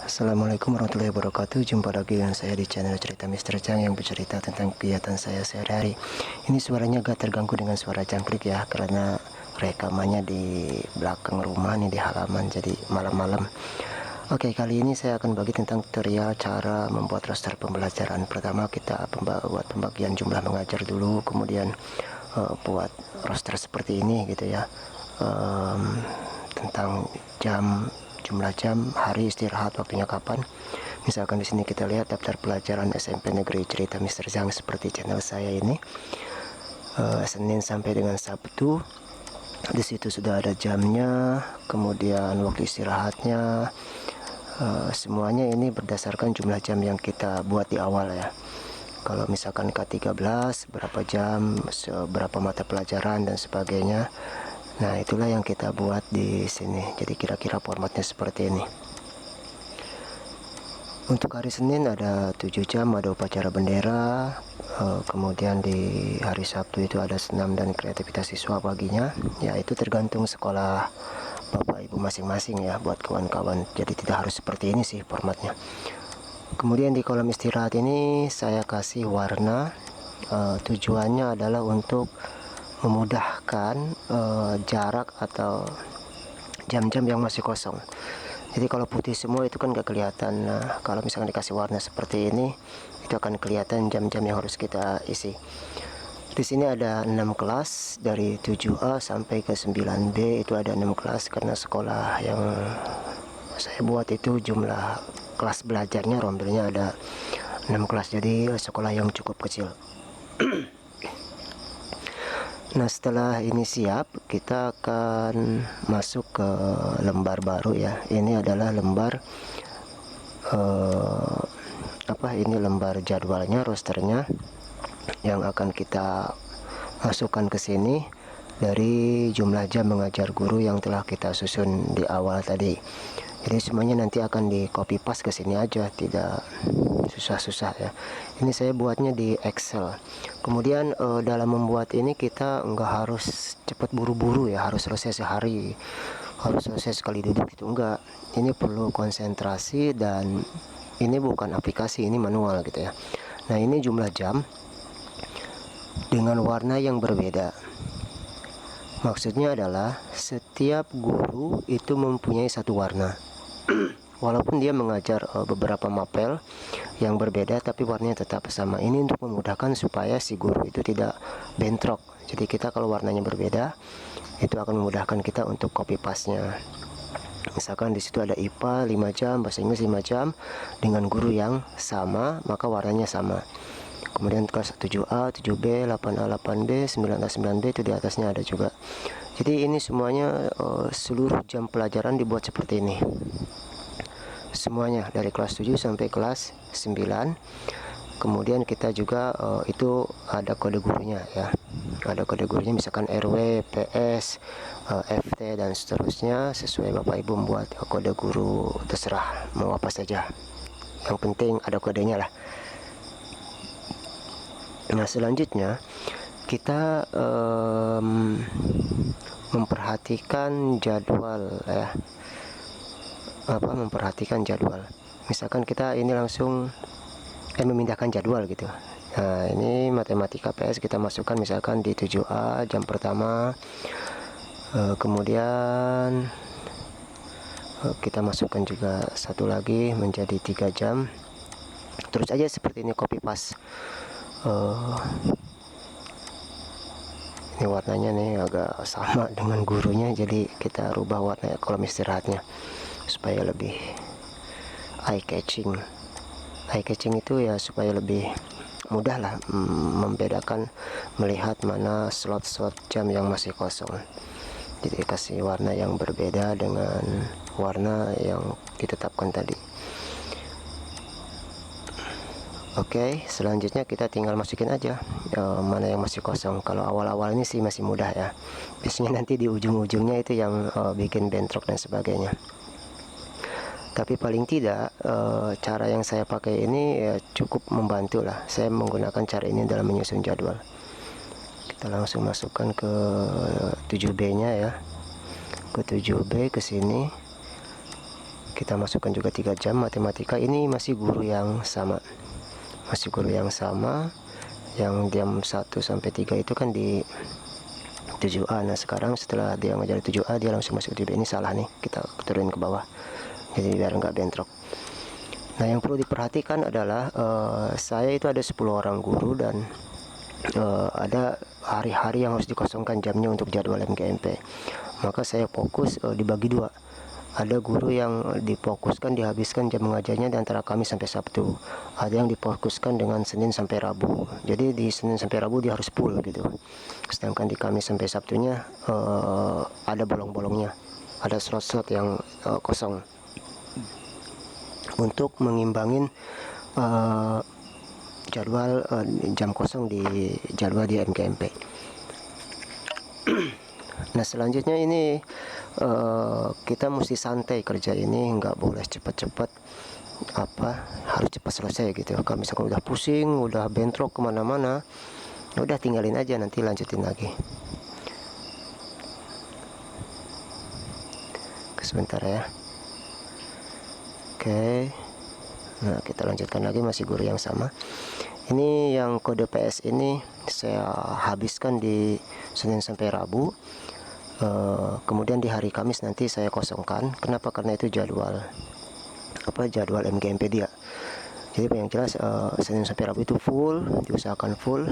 Assalamualaikum warahmatullahi wabarakatuh. Jumpa lagi dengan saya di channel cerita Mr. Chang yang bercerita tentang kegiatan saya sehari-hari. Ini suaranya agak terganggu dengan suara jangkrik ya, karena rekamannya di belakang rumah nih, di halaman, jadi malam-malam. Oke, kali ini saya akan bagi tentang tutorial cara membuat roster pembelajaran. Pertama kita buat pembagian jumlah mengajar dulu, kemudian buat roster seperti ini gitu ya. Tentang jumlah jam, hari istirahat, waktunya kapan. Misalkan di sini kita lihat daftar pelajaran SMP Negeri Cerita Mr. Zhang seperti channel saya ini. Senin sampai dengan Sabtu. Di situ sudah ada jamnya, kemudian waktu istirahatnya. Semuanya ini berdasarkan jumlah jam yang kita buat di awal ya. Kalau misalkan K13 berapa jam, berapa mata pelajaran dan sebagainya. Nah, itulah yang kita buat di sini. Jadi kira-kira formatnya seperti ini. Untuk hari Senin ada 7 jam, ada upacara bendera. Kemudian di hari Sabtu itu ada senam dan kreativitas siswa paginya. Ya, itu tergantung sekolah Bapak Ibu masing-masing ya, buat kawan-kawan. Jadi tidak harus seperti ini sih formatnya. Kemudian di kolom istirahat ini saya kasih warna. Tujuannya adalah untuk memudahkan jarak atau jam-jam yang masih kosong. Jadi kalau putih semua itu kan gak kelihatan. Nah, kalau misalkan dikasih warna seperti ini, itu akan kelihatan jam-jam yang harus kita isi. Di sini ada 6 kelas dari 7A sampai ke 9B, itu ada 6 kelas karena sekolah yang saya buat itu jumlah kelas belajarnya rombelnya ada 6 kelas, jadi sekolah yang cukup kecil. Nah, setelah ini siap, kita akan masuk ke lembar baru ya. Ini adalah lembar ini lembar jadwalnya, rosternya yang akan kita masukkan ke sini dari jumlah jam mengajar guru yang telah kita susun di awal tadi. Jadi semuanya nanti akan di copy paste ke sini aja, tidak susah-susah ya. Ini saya buatnya di Excel. Kemudian dalam membuat ini kita nggak harus cepat buru-buru ya, harus selesai sehari, harus selesai sekali duduk, itu enggak. Ini perlu konsentrasi dan ini bukan aplikasi, ini manual gitu ya. Nah, ini jumlah jam dengan warna yang berbeda. Maksudnya adalah setiap guru itu mempunyai satu warna. Walaupun dia mengajar beberapa mapel yang berbeda, tapi warnanya tetap sama. Ini untuk memudahkan supaya si guru itu tidak bentrok. Jadi kita kalau warnanya berbeda, itu akan memudahkan kita untuk copy paste-nya. Misalkan di situ ada IPA 5 jam, bahasa Inggris 5 jam dengan guru yang sama, maka warnanya sama. Kemudian kelas 7A, 7B, 8A, 8B, 9A, 9B itu di atasnya ada juga. Jadi ini semuanya seluruh jam pelajaran dibuat seperti ini. Semuanya dari kelas 7 sampai kelas 9. Kemudian kita juga itu ada kode gurunya ya. Ada kode gurunya, misalkan RW, PS, FT dan seterusnya. Sesuai Bapak Ibu membuat kode guru, terserah mau apa saja. Yang penting ada kodenya lah. Nah, selanjutnya kita memperhatikan jadwal ya. Memperhatikan jadwal. Misalkan kita ini langsung memindahkan jadwal gitu. Nah, ini matematika PS kita masukkan misalkan di 7A jam pertama. Kemudian kita masukkan juga satu lagi menjadi 3 jam. Terus aja seperti ini, copy paste. Ini warnanya nih agak sama dengan gurunya, jadi kita rubah warna kolom istirahatnya supaya lebih eye catching. Eye catching itu ya supaya lebih mudah lah membedakan, melihat mana slot-slot jam yang masih kosong. Jadi kasih warna yang berbeda dengan warna yang ditetapkan tadi. Oke, selanjutnya kita tinggal masukin aja mana yang masih kosong. Kalau awal-awal ini sih masih mudah ya. Biasanya nanti di ujung-ujungnya itu yang bikin bentrok dan sebagainya. Tapi paling tidak cara yang saya pakai ini ya cukup membantu lah. Saya menggunakan cara ini dalam menyusun jadwal. Kita langsung masukkan ke 7B nya ya, ke 7B ke sini. kita masukkan juga 3 jam matematika. Ini masih guru yang sama, yang jam 1 sampai 3 itu kan di 7A. Nah sekarang setelah dia ngajar 7A dia langsung masuk ke 7B. Ini salah nih, kita turunin ke bawah jadi biar nggak bentrok. Nah yang perlu diperhatikan adalah saya itu ada 10 orang guru, dan ada hari-hari yang harus dikosongkan jamnya untuk jadwal MGMP. Maka saya fokus dibagi dua. Ada guru yang difokuskan dihabiskan jam mengajarnya di antara Kamis sampai Sabtu. Ada yang difokuskan dengan Senin sampai Rabu. Jadi di Senin sampai Rabu dia harus full gitu. Sedangkan di Kamis sampai Sabtunya ada bolong-bolongnya, ada slot-slot yang kosong untuk mengimbangin jadwal jam kosong di jadwal di MGMP. Nah selanjutnya ini kita mesti santai kerja ini, nggak boleh cepat-cepat, harus cepat selesai gitu. Kalau misalkan udah pusing, udah bentrok kemana-mana, udah tinggalin aja, nanti lanjutin lagi. Sebentar ya. Oke. Nah kita lanjutkan lagi, masih guru yang sama. Ini yang kode PS ini saya habiskan di Senin sampai Rabu. Kemudian di hari Kamis nanti saya kosongkan. Kenapa? Karena itu jadwal MGMP dia. Jadi yang jelas Senin sampai Rabu itu full, diusahakan full.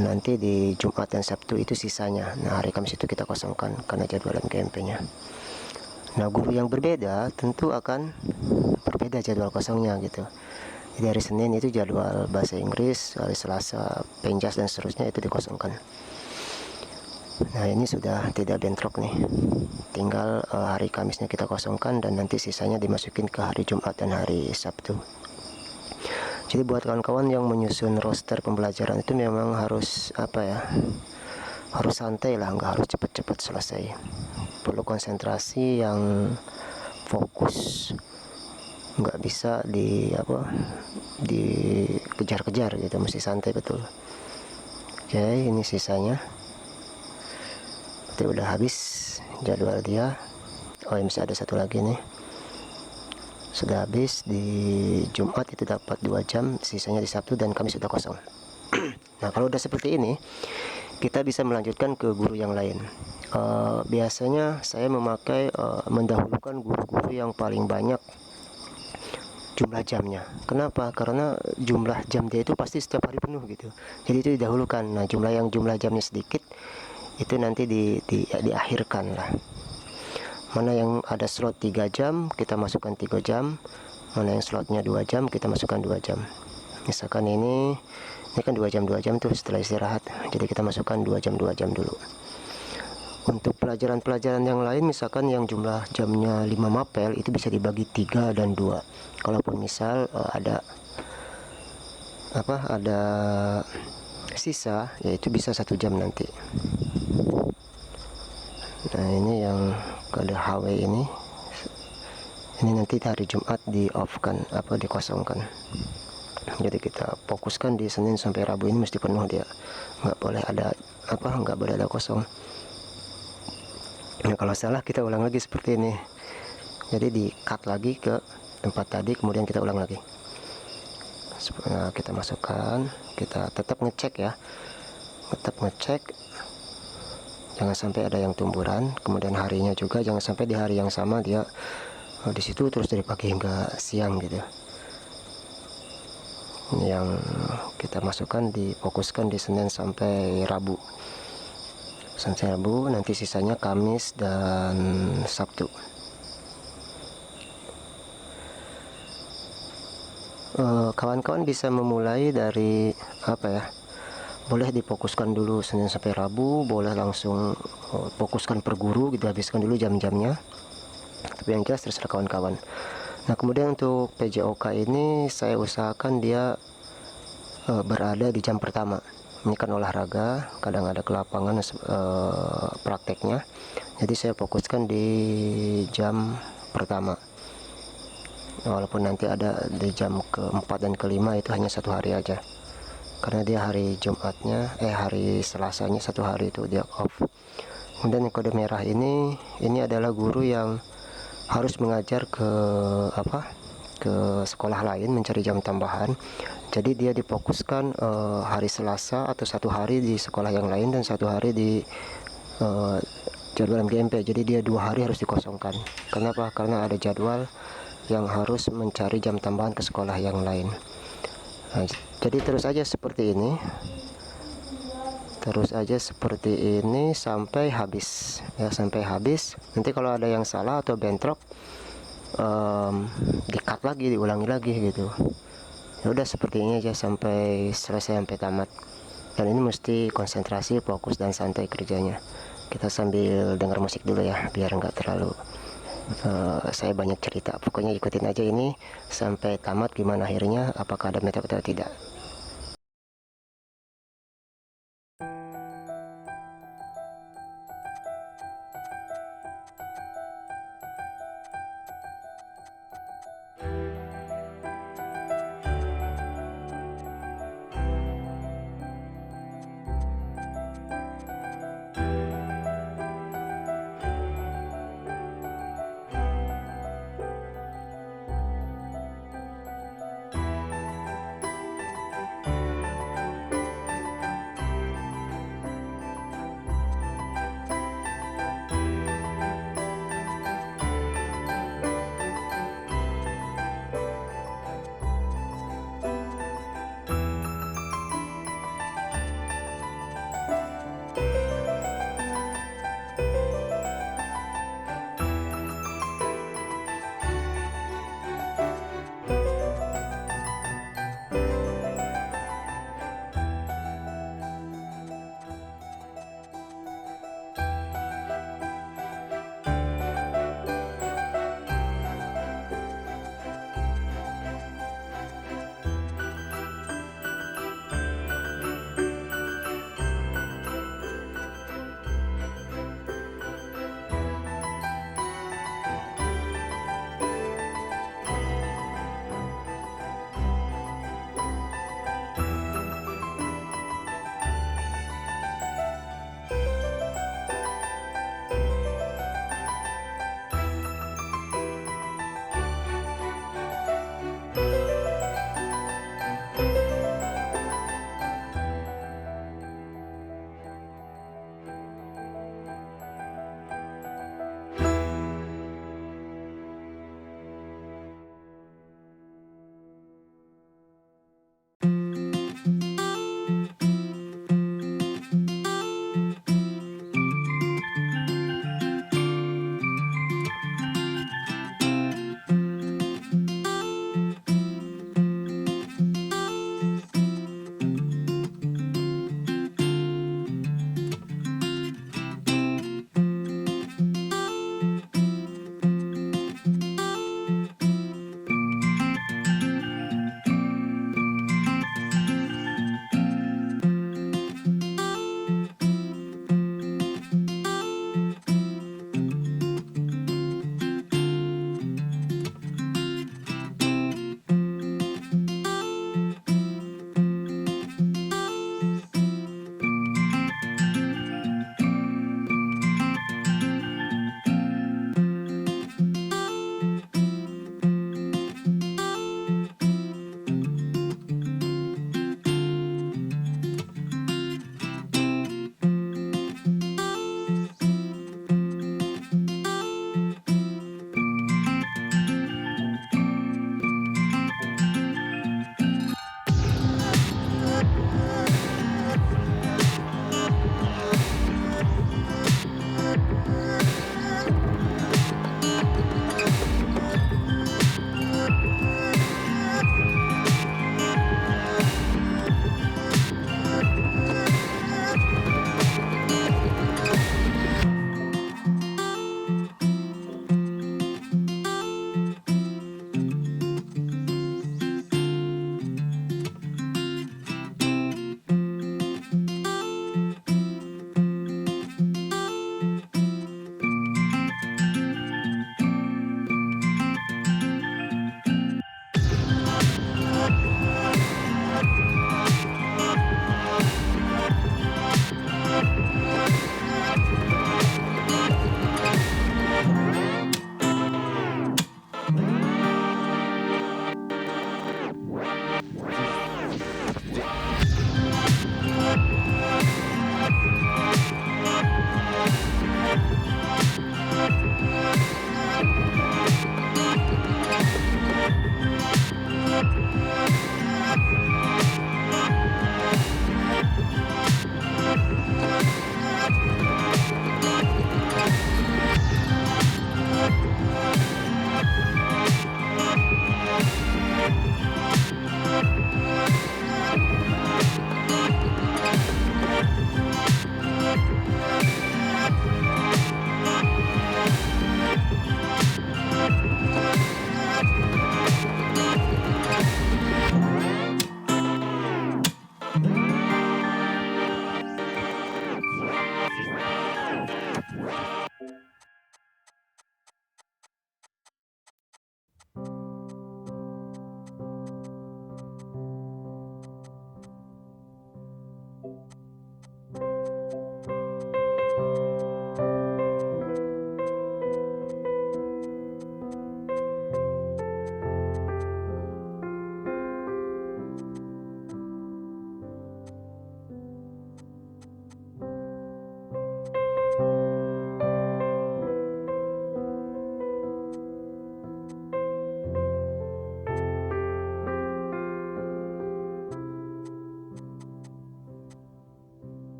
Nanti di Jumat dan Sabtu itu sisanya. Nah hari Kamis itu kita kosongkan karena jadwal MGMP-nya. Nah guru yang berbeda tentu akan berbeda jadwal kosongnya gitu. Jadi hari Senin itu jadwal bahasa Inggris, hari Selasa penjas dan seterusnya itu dikosongkan. Nah ini sudah tidak bentrok nih, tinggal hari Kamisnya kita kosongkan dan nanti sisanya dimasukin ke hari Jumat dan hari Sabtu. Jadi buat kawan-kawan yang menyusun roster pembelajaran itu memang harus harus santai lah, nggak harus cepat-cepat selesai. Perlu konsentrasi yang fokus, nggak bisa dikejar-kejar gitu, mesti santai betul. Oke, ini sisanya. Udah habis jadwal dia. Masih ada satu lagi nih, sudah habis di Jumat itu dapat 2 jam, sisanya di Sabtu dan Kamis sudah kosong. Nah kalau udah seperti ini kita bisa melanjutkan ke guru yang lain. Biasanya saya memakai mendahulukan guru-guru yang paling banyak jumlah jamnya. Kenapa? Karena jumlah jam dia itu pasti setiap hari penuh gitu, jadi itu didahulukan. Nah jumlah jamnya sedikit itu nanti diakhirkan lah. Mana yang ada slot 3 jam kita masukkan 3 jam, mana yang slotnya 2 jam kita masukkan 2 jam. Misalkan ini kan 2 jam tuh setelah istirahat, jadi kita masukkan 2 jam dulu. Untuk pelajaran-pelajaran yang lain, misalkan yang jumlah jamnya 5 mapel, itu bisa dibagi 3 dan 2. Kalaupun misal ada sisa, yaitu bisa 1 jam nanti. Nah ini yang kode HW ini nanti hari Jumat di off kan, dikosongkan. Jadi kita fokuskan di Senin sampai Rabu ini mesti penuh dia, nggak boleh ada kosong. Nah kalau salah kita ulang lagi seperti ini, jadi di cut lagi ke tempat tadi, kemudian kita ulang lagi. Nah, kita masukkan, kita tetap ngecek ya, jangan sampai ada yang tumburan. Kemudian harinya juga jangan sampai di hari yang sama dia di situ terus dari pagi hingga siang gitu. Ini yang kita masukkan, difokuskan di Senin sampai Rabu. Nanti sisanya Kamis dan Sabtu. Kawan-kawan bisa memulai dari boleh difokuskan dulu Senin sampai Rabu, boleh langsung fokuskan per guru gitu, habiskan dulu jam-jamnya, tapi yang jelas terserah kawan-kawan. Nah kemudian untuk PJOK ini saya usahakan dia berada di jam pertama. Ini kan olahraga, kadang ada ke lapangan prakteknya, jadi saya fokuskan di jam pertama. Walaupun nanti ada di jam ke-4 dan ke-5 itu hanya 1 hari aja, karena dia hari Jumatnya hari Selasanya 1 hari itu dia off. Kemudian yang kode merah ini adalah guru yang harus mengajar ke ke sekolah lain mencari jam tambahan. Jadi dia difokuskan hari Selasa atau satu hari di sekolah yang lain dan satu hari di uh, jadwal MGMP. Jadi dia 2 hari harus dikosongkan. Kenapa? Karena ada jadwal yang harus mencari jam tambahan ke sekolah yang lain. Nah, jadi terus aja seperti ini, sampai habis ya, sampai habis. Nanti kalau ada yang salah atau bentrok, di-cut lagi, diulangi lagi gitu. Ya udah seperti ini aja sampai selesai, sampai tamat. Dan ini mesti konsentrasi, fokus, dan santai kerjanya. Kita sambil dengar musik dulu ya, biar nggak terlalu saya banyak cerita. Pokoknya ikutin aja ini sampai tamat, gimana akhirnya, apakah ada metode atau tidak.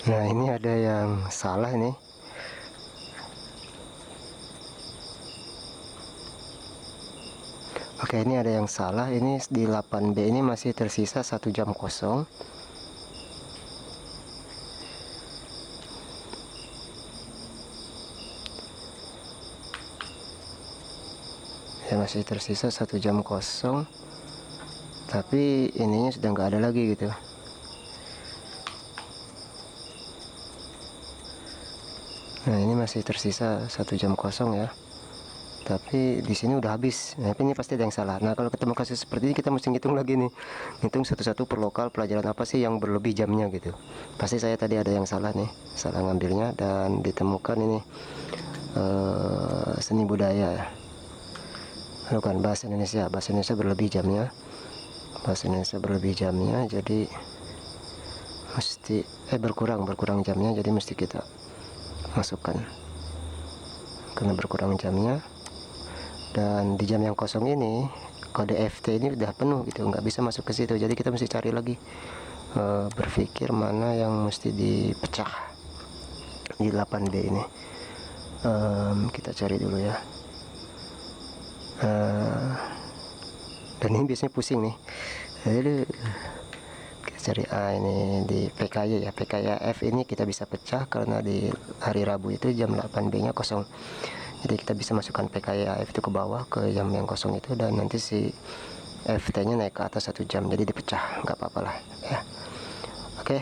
Nah, ini ada yang salah ini. Oke, ini ada yang salah. Ini di 8B ini masih tersisa 1 jam kosong. Ya, masih tersisa 1 jam kosong. Tapi ininya sudah nggak ada lagi gitu. Nah, ini masih tersisa 1 jam kosong ya. Tapi di sini udah habis. Nah, ini pasti ada yang salah. Nah, kalau ketemu kasus seperti ini kita mesti ngitung lagi nih. Ngitung satu-satu per lokal pelajaran apa sih yang berlebih jamnya gitu. Pasti saya tadi ada yang salah nih, salah ngambilnya dan ditemukan ini seni budaya. Bukan bahasa Indonesia berlebih jamnya. Bahasa Indonesia berlebih jamnya, jadi mesti berkurang jamnya, jadi mesti kita masukkan karena berkurang jamnya. Dan di jam yang kosong ini kode FT ini udah penuh gitu, nggak bisa masuk ke situ, jadi kita mesti cari lagi, berpikir mana yang mesti dipecah di 8B ini. Kita cari dulu ya. Dan ini biasanya pusing nih. Kita cari ini di PKY ya. PKYF ini kita bisa pecah karena di hari Rabu itu jam 8B nya kosong, jadi kita bisa masukkan PKYF itu ke bawah ke jam yang kosong itu, dan nanti si FT nya naik ke atas 1 jam, jadi dipecah, nggak apa-apa lah ya. Oke,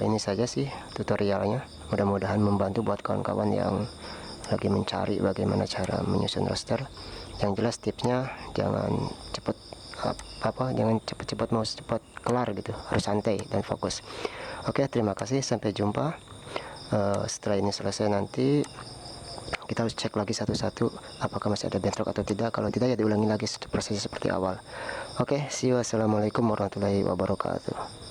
ini saja sih tutorialnya, mudah-mudahan membantu buat kawan-kawan yang lagi mencari bagaimana cara menyusun roster. Yang jelas tipsnya jangan cepet-cepet mau cepat kelar gitu, harus santai dan fokus. Oke, terima kasih, sampai jumpa. Setelah ini selesai nanti kita harus cek lagi satu-satu apakah masih ada bentrok atau tidak. Kalau tidak ya diulangi lagi prosesnya seperti awal. Oke, see you, assalamualaikum warahmatullahi wabarakatuh.